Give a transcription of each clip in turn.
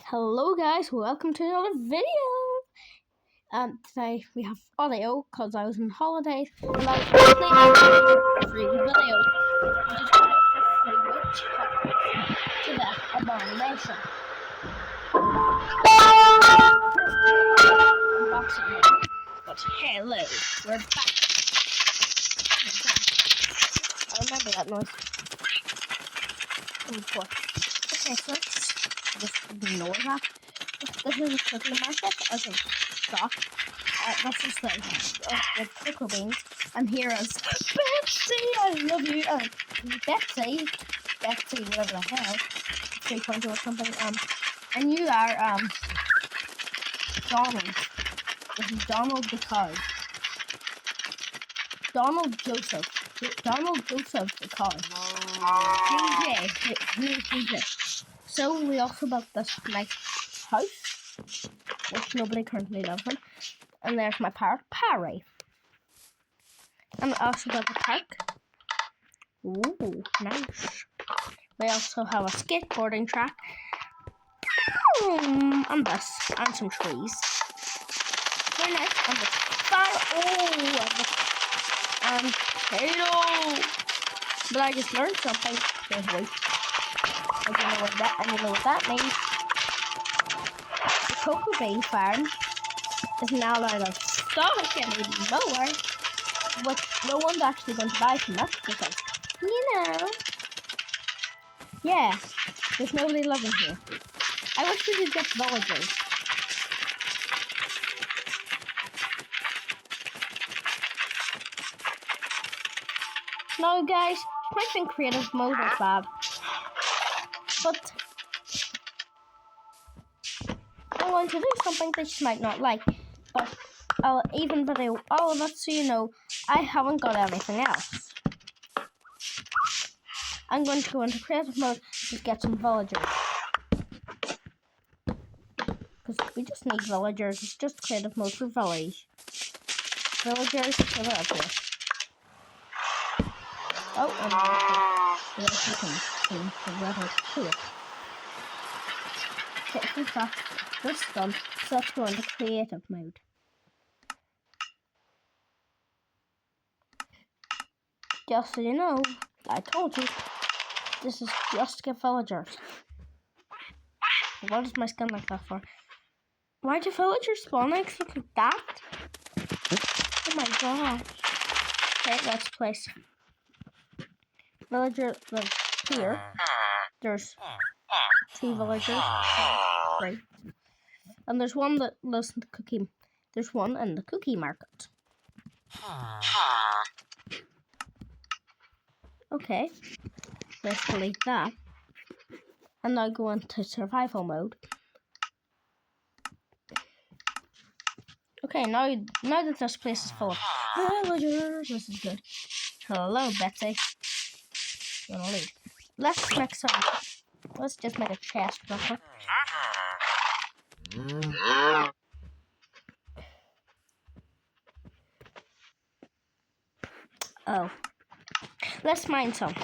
Hello guys, welcome to another video. Today we have audio because I was on holidays and I was playing free videos. Just for free which to that abomination. Unboxing it. But hello, we're back. I remember that noise. Okay, so let's just ignore that. This is a cookie market as a stock. That's just with cocoa beans and heroes. Betsy, I love you. Betsy, whatever the hell, 3.0 or something. And you are Donald. This is Donald the cow. Donald Joseph the cow. DJ. So we also built this nice house, which nobody currently lives in. And there's my parrot, Parry. And I also built a park. Ooh, nice. We also have a skateboarding track. And this, and some trees. Very nice. And this fire. And potato. But I just learned something. Just wait. I don't know what that means. The cocoa bean farm is now allowed to stock anymore, but no one's actually going to buy from us because, yeah, there's nobody living here. I wish we could get villagers. No, guys, might think creative mode is bad, but I'm going to do something that you might not like, but I'll even video all of it so you know I haven't got anything else. I'm going to go into creative mode to get some villagers. Because we just need villagers. It's just creative mode for village. Villagers for villagers. Oh, and we also can change the weather to it. Okay, since that's done, so let's go into creative mode. Just so you know, I told you, this is just to get villagers. What is my skin like that for? Why do villagers spawn eggs look like that? Oh my god. Okay, let's place villager here. There's 2 villagers. 3. And there's one that lives in the cookie. There's one in the cookie market. Okay, let's delete that. And now go into survival mode. Okay, now that this place is full of villagers, this is good. Hello, Betsy. You wanna leave? Let's make some. Let's just make a chest real quick. Oh, let's mine some.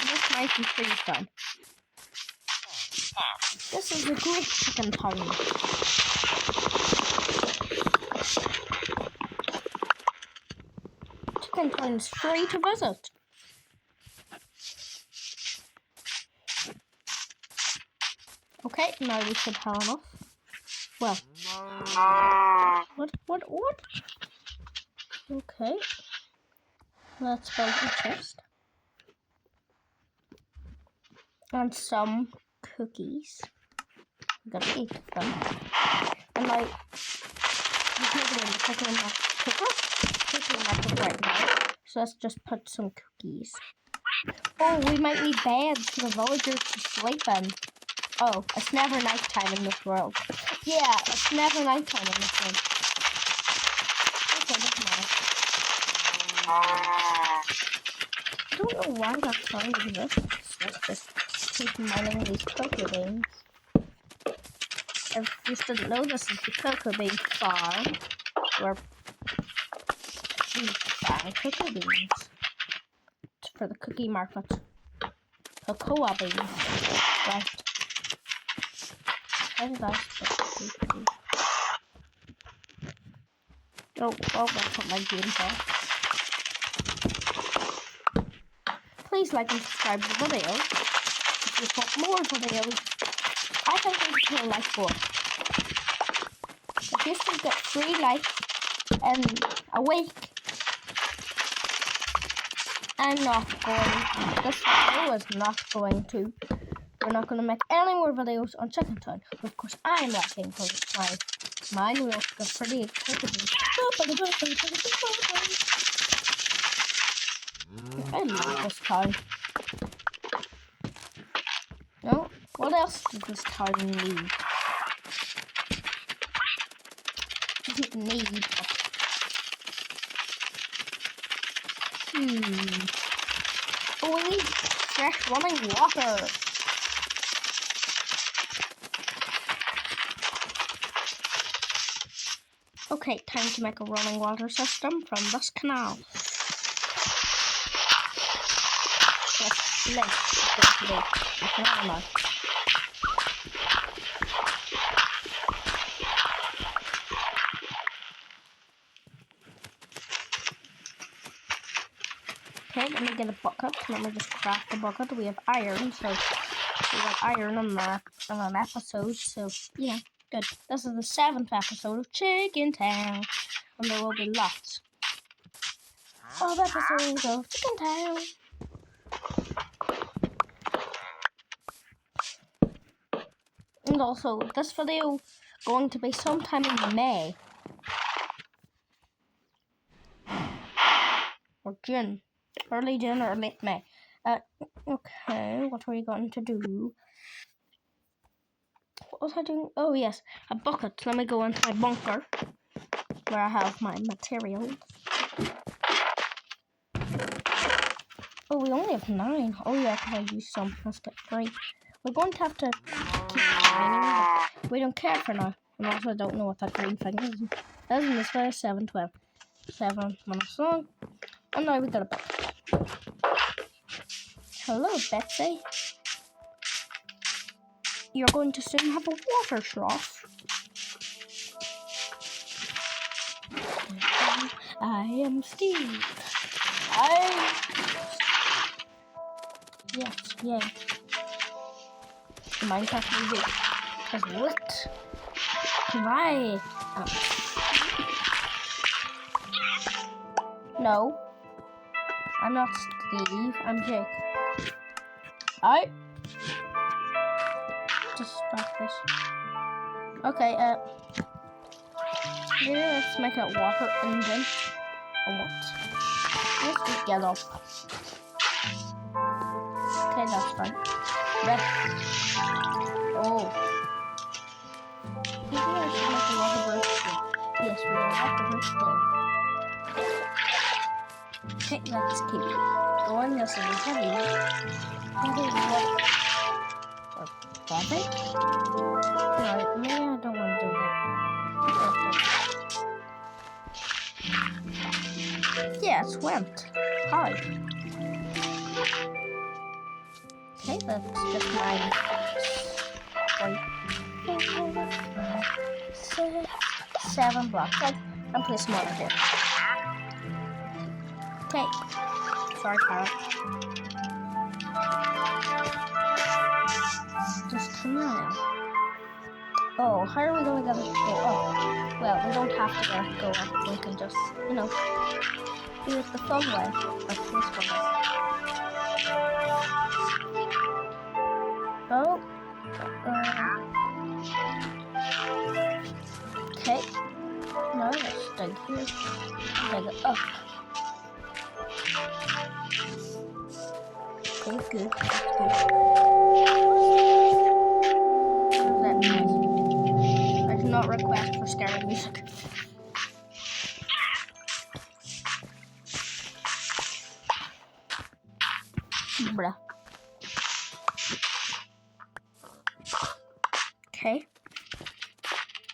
Let's mine some trees down. This is a great chicken town. Chicken town is free to visit. Okay, now we should have enough. Well, what? Okay, let's build a chest and some cookies. We got 8 of them. And like, there's nobody in the cookie market right now. So let's just put some cookies. Oh, we might need beds for the villagers to sleep in. Oh, it's never nighttime in this world. Yeah, it's never nighttime in this world. Okay, doesn't matter. I don't know why that sound exists. Let's just keep mining these cocoa beans. If you didn't know, this is the cocoa bean farm. Where we buy cocoa beans for the cookie market. Cocoa beans. Right. Why did I split? Oh, that's not my game for. Please like and subscribe to the video. If you want more videos, I think we should put a like for. If you still get 3 likes and a week, I'm not going. This video is not going to. We're not going to make any more videos on Chicken Town. Of course, I'm lacking because mine will get pretty expensive. I love this town. No, what else does this town need? Doesn't need. Oh, we need fresh running water. Okay, time to make a running water system from this canal. Okay, let me get a bucket. Let me just craft the bucket. We have iron, so we got iron on an episode. So yeah, good. This is the 7th episode of Chicken Town, and there will be lots of episodes of Chicken Town. And also, this video going to be sometime in May or June, early June or late May. Okay, what are we going to do? What was I doing? Oh yes, a bucket. Let me go into my bunker where I have my materials. Oh, we only have 9. Oh yeah, because I used some. Let's get 3. We're going to have to keep mining, but we don't care for now. And also, I don't know what that green thing is. Isn't this way? 7:12. 7 minutes long. And now we got a bucket. Hello, Betsy. You're going to soon have a water trough. I am Steve. Yes, yay. The Minecraft music has lit. Why? No. I'm not Steve. I'm Jake. Just stop this. Okay, maybe let's make a water engine. Or what? Let's just get off. Okay, that's fine. Red. Oh. Maybe I should make a water bridge. Yes, we will have the bridge there. Okay, let's keep going. This is heavy. Heavy. No, maybe I don't want to do that. Yeah, it went. Hi. Okay, that's just mine. 7 blocks. I'm pretty smart here. Okay. Sorry, Carrot. Just come out. Oh, how are we going to go up? Well, we don't have to go up. We can just, do it the fun way. Like this one. Oh. Okay. No, let's dig here. Dig it up. Okay, good. That's good. What is that noise? I do not request for scary music. Bruh. Okay.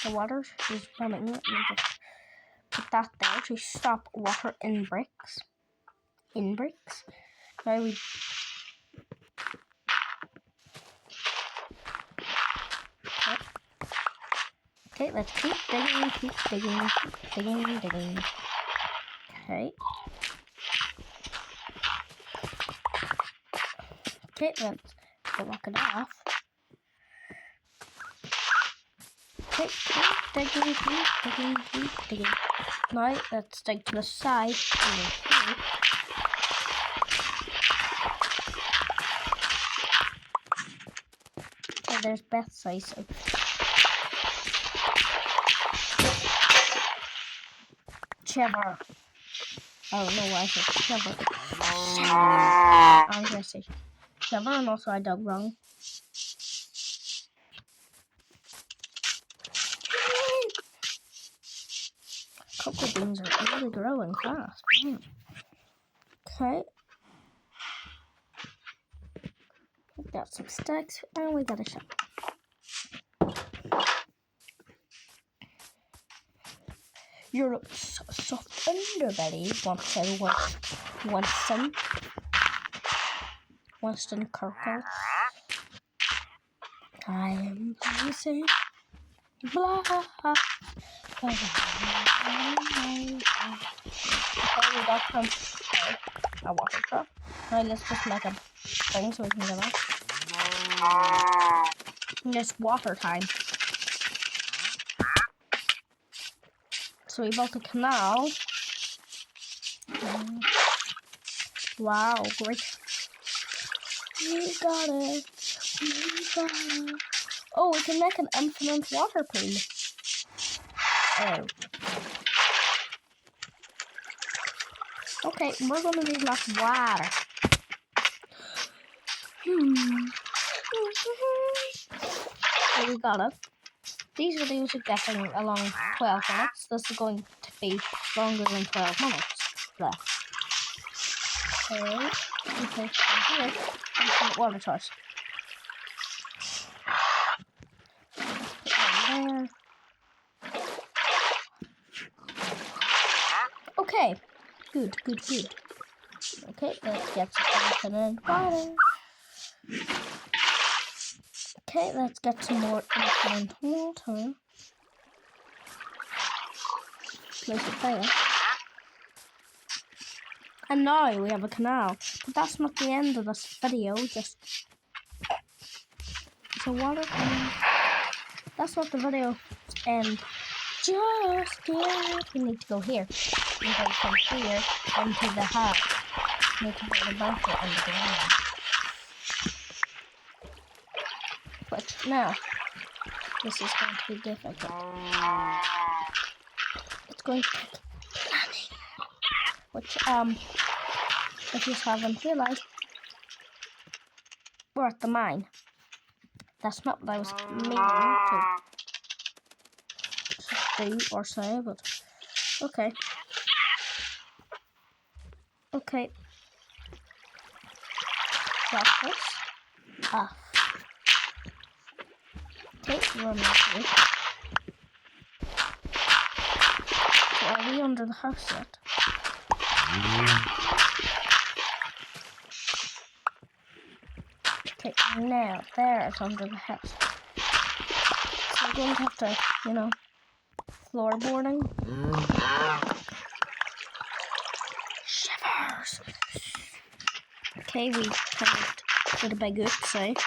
The water is running. Let me just put that there to stop water in bricks. Now we. Okay. Okay, let's keep digging, keep digging, keep digging, digging. Okay. Okay, let's block it off. Okay, keep digging, keep digging, keep digging. Now, let's dig to the side. Okay, there's Beth's side. So. Trevor. I don't know why I said Trevor. I'm gonna say Trevor, and also I dug wrong. Cocoa beans are really growing fast. Okay. We got some sticks, and we got a shot. Europe's soft underbelly wants to Winston Churchill. I am busy. Blah. Okay, we got some a water truck. Now let's just make a thing so we can get out. It's water time. So we built a canal. Wow, great. We got it. We got it. Oh, we can make an infinite water pool. Oh. Okay, we're gonna need lots of water. So we got it. These videos are getting along 12 minutes. This is going to be longer than 12 minutes. There. Okay, here, infinite water source. There. Okay, good. Okay, let's get some infinite water. Okay, let's get some more infinite water. Place it there. And now we have a canal. But that's not the end of this video, just... So water canal. That's not the video end. Just yet. We need to go here. We go from here into the house. We need to put the bunker under the ground. But now, this is going to be difficult. It's going to take planning. Which, if you haven't realized, we're at the mine. That's not what I was meaning to do or say, but okay. Okay. Drop this off. Okay, run this. So are we under the house yet? Okay, now there it's under the house. So we're going to have to, floorboarding. Shivers. Okay, we did a big oopsie.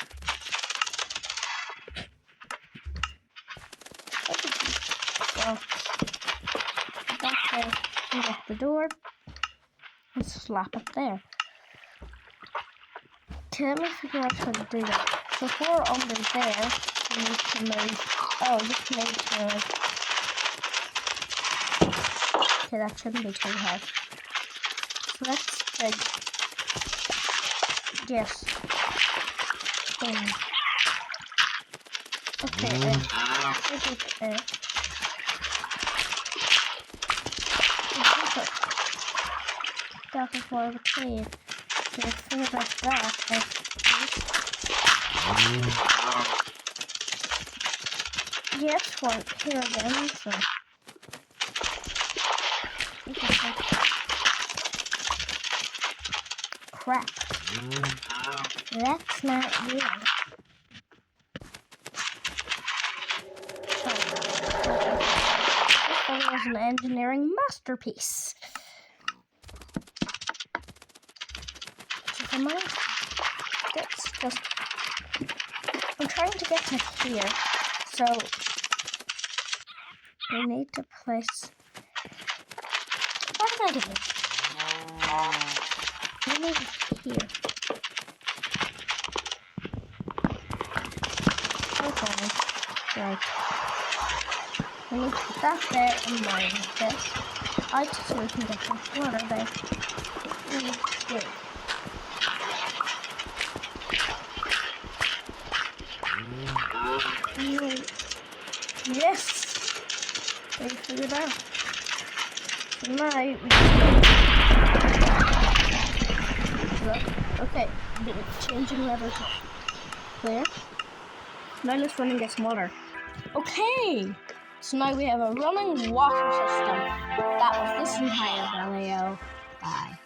So that's how we get the door. Let's slap it there. Okay, let me figure out how to do that. So if we're under there, we need to move. Oh, this needs to move. Okay, that shouldn't be too hard. So let's dig. Yes. Okay, that is why we cave. So let's figure out that. Yes, one here again, so. Crap. That's not real. So, is an engineering masterpiece. I'm trying to get to here, so we need to place. What am I doing? We need it here. Okay, right. We need to put that there and mine this. So we can get some water there. Good. Yes! We figured out. So now we okay, changing level to clear. Now let's run and get some water. Okay! So now we have a running water system. That was this entire video. Bye.